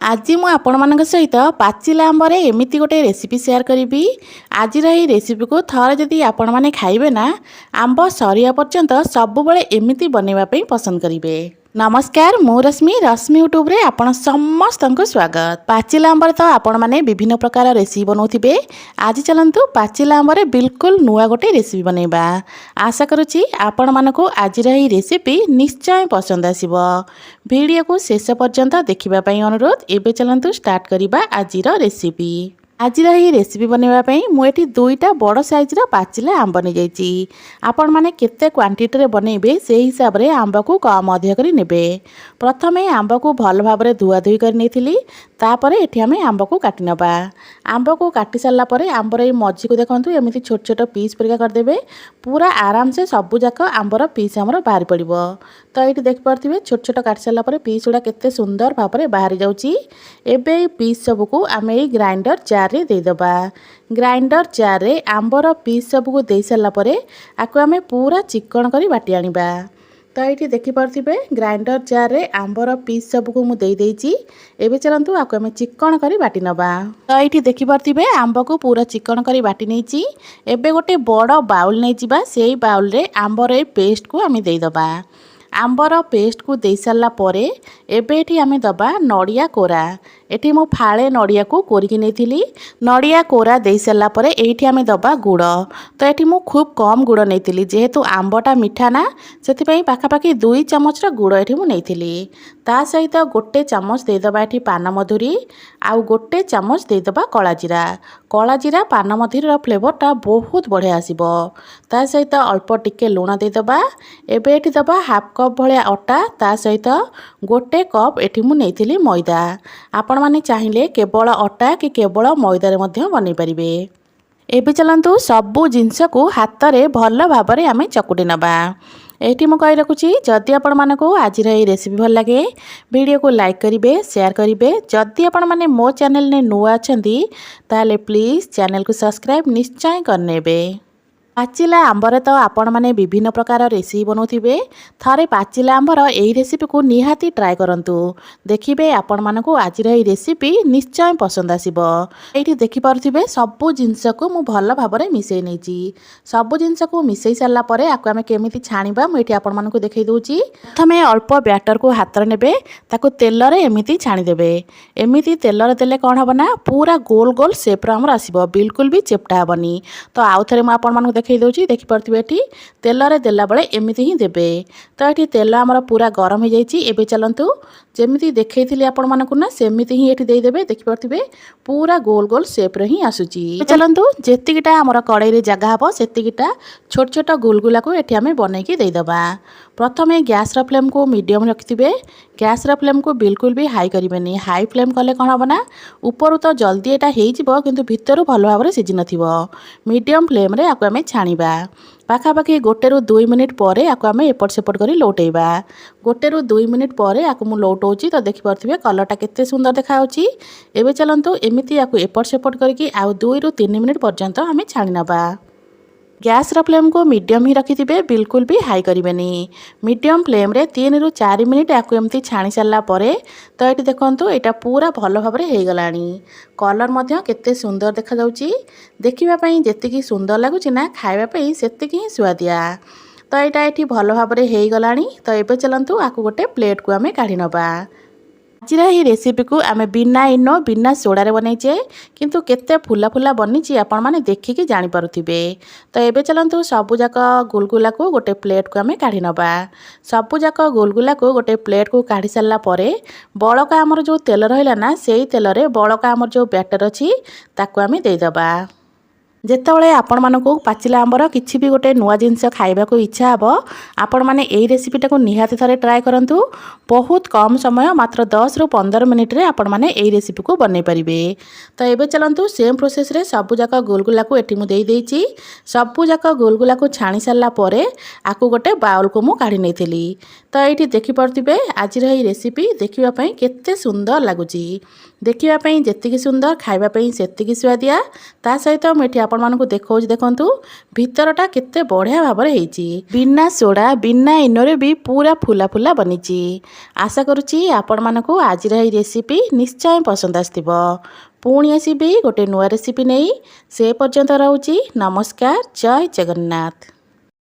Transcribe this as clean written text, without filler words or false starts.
आज मु आपण सहित पाचिला आंबर एमती गोटे रेसिपी शेयर करी। आज रेसिपी को थरे जदि आपण मैंने खाइबे ना आंब सरिया पर्यंत सब बेले एमती बनवाई पसंद करेंगे। नमस्कार, मु रश्मि यूट्यूब रे आपण समस्त को स्वागत। पाचिला आंबर तो आपण मैंने विभिन्न प्रकार रेसिपी बनाऊे। आज चलतु पाचिला आंबर बिल्कुल नुआ गोटे रेसिपी बनैबा। आशा करुच्ची आपण मानकु आज रेसिपी निश्चय पसंद आसीबो। वीडियो को शेष पर्यंत देखिबा पई अनुरोध। एबे चलतु स्टार्ट करिबा आज रेसिपी। आज रेसिपी बनवाई मुझे दुईटा बड़ साइज पाचिला आंब नहीं जाइए। आपण मैंने केते क्वांटिटी रे बनइबे से हिसाब रे आंब को कम अधिक करी नेबे। प्रथमे आंब को भल भाव में धुआ धुई कर नेथिली। तापर एठी आमे आंब को काटी नबा। आंब को काटी सारला परे आंबर ए मझी को देखंतु एमिति छोट छोट पीस परिका कर देबे। पूरा आराम से सबु जाक आंबर पीस हमर बाहर पड़िबो। तो एठी देख पारथिबे छोट छोट काटी सारला परे पीस उडा केते सुंदर भाव में बाहर जाउची। एबे पीस सब को आमे ए ग्राइंडर जार रे दे दबा। ग्राइंडर जार रे आंबर पीस सब को दे सारला परे आकु आमे पूरा चिकन करी बाटी आनिबा। तो ये देखिपे ग्राइंडर जार रे आंबर पीस सब को मुझे देदेची। एबे चलतु आपको आम चिकन करी बाटी नबा। तो ये देखिपे आंब को पूरा चिकन करी बाटी नहीं। एबे गोटे बड़ बाउल नहीं जावा। से बाउल रे आंबर पेस्ट को आम देदबा। आंबर पेस्ट को दे सारा परे एबे एठी आमे दबा नड़िया कोरा। एठी मो फाळे नड़िया को कोरिकी नेथिली। नड़िया कोरा दे सारा परे एठी आमे दबा गुड़। तो एठी मो खूब कम गुड़ नेथिली जेहेतु आंबटा मिठा ना सेति पई पाखापाखि 2 चामच गुड़ एठी मो नेथिली। ता सहित गोटे चामच दे दबा एठी पान मधुरी आउ गोटे चामच दे दबा कला जीरा। कला जीरा पान मधुरी फ्लेवरटा बहुत बढ़िया आसीबो। ता सहित अल्प टिके लुण दे दबा। एबे एठी दबा हाफ कप भलिया अटा। ता सहित गोटे कप एठी मु नेथिली मैदा। आपण माने चाहिए केवल अटा कि केवल मैदारे मध्य बनै परिबे। एबे चलंतु सबु जिनस को हाथ रे भल भाव में आमे चकुटी नबा। एठी मु कहि रखुची जदि आपण मानको आज रेसिपी भल लगे वीडियो को लाइक करिवे, शेयर करिवे। जदि आपण माने मो चैनल ने नुआ अछंती ताले प्लीज चैनल को सब्सक्राइब निश्चय करनेबे। पाचिला आंबर तो आपण माने विभिन्न प्रकार रेसिपी बनाऊे। थरे पाचिला आंबर यही रेसिपी को निहाती ट्राए करंतु। देखिबे आपण मानकु आज रेसिपी निश्चय पसंद आसीबो। एठी देखि पारुथिबे सबु जिंस को मु भल भाव में मिसई नेची। सबु जिंस को मिसई सारला परे आकु आमे केमिति छाणीबा मु एठी आपण मानकु देखै दोची। प्रथमे अल्प बैटर को हाथ रे नेबे ताकु तेल रे एमिति छाणी देबे। एमिति तेल रे देले कोन हबना पूरा गोल गोल शेप रे हमर आसीबो, बिल्कुल भी चेपटा हबनी। तो आउ थरे मु आपण मानकु देखै दोची। देखि पारुथिबे एठी तेल रे देला बेले एमिति ही देबे। तो एठी तेल हमर पूरा गरम हो जाइछि। एबे चलंतु जेमिति देखैथिली आपण मानकु ना सेमिति ही एठी देई देबे। देखि पारुथिबे पूरा गोल गोल शेप रे ही आसुची। चलंतु जेतिकिटा हमर कड़ाई रे जगह हबो सेतिकिटा छोट छोट गुलगुला को एठी हमें बनै की देई दबा। प्रथमे गैस रा फ्लेम को मीडियम रखिथिबे। गैस रा फ्लेम को बिल्कुल भी हाई करिबेनी। हाई फ्लेम कले कोन हबो ना ऊपर तो जल्दी एटा हेइ जिवो किंतु भितरु भलो भाव रे सिजि नथिबो। मीडियम फ्लेम रे आकु हमें छाणीबा। पाखापाखि 1 ରୁ 2 मिनिट पर आकु आमे एपट सेपट करी लौटेबा। 1 ରୁ 2 मिनिट पर आकु मु लौटौची। तो देखि पारथिबे कलरटा केते सुंदर देखा होची। एबे चलंतु एमिति आकु एपट सेपट करके आउ 2 ରୁ 3 मिनिट पर्यंत आमे छाणी नबा। गैस रा फ्लेम को मीडियम ही रखिथिबे, बिल्कुल भी हाई करिबेनी। मीडियम फ्लेम रे 3 ରୁ 4 मिनिट आकु एमती छाणी सारला परे तो एटी देखंतु एटा पूरा भलो भाव रे हे गलानी। कलर मध्य केते सुंदर देखा जाउची। देखिबा पई जेतिकी सुंदर लागुची ना खाइबा पई सेतिकी ही स्वादिया। तो एटा एठी भलो भाव रे हे गलानी। तो एबे चलंतु आकु गोटे प्लेट को आमे काढी नबा। आज ही रेसिपी को आमे बिना इनो बिना सोडा रे बनैचे किंतु केते फुला फुला बनीची आपण माने देखिकी जानि पारुथिबे। तो एबे चलंतु सबु जाक गुलगुला को गोटे प्लेट को आमे काढी नबा। सबु जाक गुलगुला को गोटे प्लेट को काढी सारला परे बळका हमर जो तेल रहला ना सेही तेल रे बळका हमर जो बैटर अछि ताको आमे देई दबा। जेतेबेले आपण मानकु पाचिला आंबर किछि भी गोटे नुआ जिनस खाइबा को इच्छा हबो आपण माने एई रेसिपीटा को निहाती थरे ट्राए करंतु। बहुत कम समय मात्र 10 ରୁ 15 मिनिट रे आपण माने एई रेसिपी को बनै परिबे। तो एबे चलंतु सेम प्रोसेस रे सबु जाक गुलगुला को एठी मु देई देइची। सबु जाक गुलगुला को छाणी सारला परे आकु गोटे बाउल को मु काढी नेथिली। तो एठी देखि पारथिबे आज एई रेसिपी देखिबा पई केते सुंदर लागुची। देखिबा पई जेतिकी सुंदर खाइबा पई सेतिकी स्वादिया। ता सहित मु एठी ଆପଣମାନଙ୍କୁ ଦେଖାଉଛି। ଦେଖନ୍ତୁ ଭିତରଟା କେତେ ବଢ଼ିଆ ଭାବରେ ହେଇଛି। ବିନା ସୋଡ଼ା ବିନା ଇନୋରେ ବି ପୁରା ଫୁଲା ଫୁଲା ବନିଛି। ଆଶା କରୁଛି ଆପଣମାନଙ୍କୁ ଆଜିର ଏହି ରେସିପି ନିଶ୍ଚୟ ପସନ୍ଦ ଆସିଥିବ। ପୁଣି ଆସିବି ଗୋଟେ ନୂଆ ରେସିପି ନେଇ। ସେ ପର୍ଯ୍ୟନ୍ତ ରହୁଛି। ନମସ୍କାର। ଜୟ ଜଗନ୍ନାଥ।